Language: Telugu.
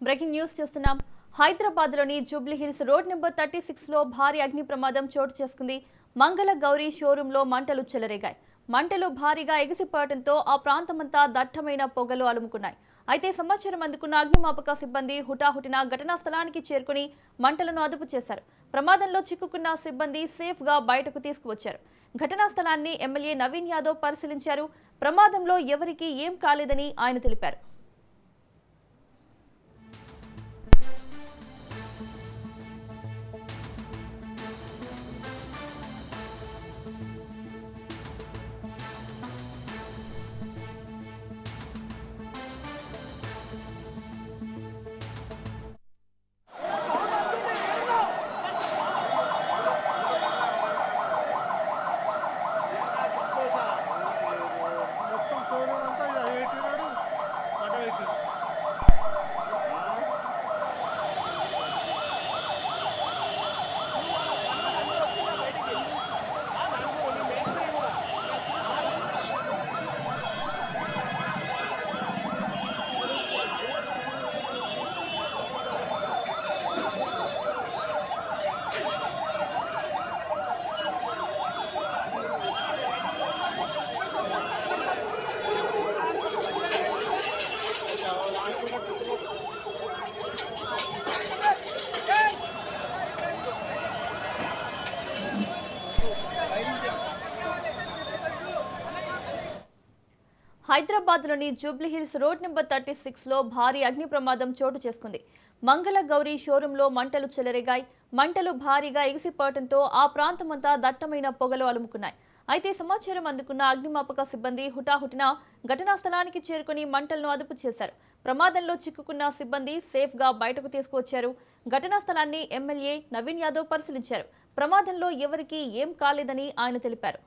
బ్రేకింగ్ న్యూస్ చూస్తున్నాం. హైదరాబాద్లోని జూబ్లీహిల్స్ రోడ్ నెంబర్ 36లో భారీ అగ్ని ప్రమాదం చోటు చేసుకుంది. మంగళ గౌరీ షోరూంలో మంటలు చెలరేగాయి. మంటలు భారీగా ఎగిసిపడటంతో ఆ ప్రాంతమంతా దట్టమైన పొగలు అలుముకున్నాయి. అయితే సమాచారం అందుకున్న అగ్నిమాపక సిబ్బంది హుటాహుటిన ఘటనా స్థలానికి చేరుకుని మంటలను అదుపు చేశారు. ప్రమాదంలో చిక్కుకున్న సిబ్బంది సేఫ్ గా బయటకు తీసుకువచ్చారు. ఘటనా స్థలాన్ని ఎమ్మెల్యే నవీన్ యాదవ్ పరిశీలించారు. ప్రమాదంలో ఎవరికీ ఏం కాలేదని ఆయన తెలిపారు. హైదరాబాద్లోని జూబ్లీహిల్స్ రోడ్ నెంబర్ 36లో భారీ అగ్ని ప్రమాదం చోటు చేసుకుంది. మంగళ గౌరీ షోరూంలో మంటలు చెలరేగాయి. మంటలు భారీగా ఎగిసిపడటంతో ఆ ప్రాంతమంతా దట్టమైన పొగలు అలుముకున్నాయి. అయితే సమాచారం అందుకున్న అగ్నిమాపక సిబ్బంది హుటాహుటిన ఘటనా స్థలానికి చేరుకుని మంటలను అదుపు చేశారు. ప్రమాదంలో చిక్కుకున్న సిబ్బంది సేఫ్ గా బయటకు తీసుకువచ్చారు. ఘటనా స్థలాన్ని ఎమ్మెల్యే నవీన్ యాదవ్ పరిశీలించారు. ప్రమాదంలో ఎవరికీ ఏం కాలేదని ఆయన తెలిపారు.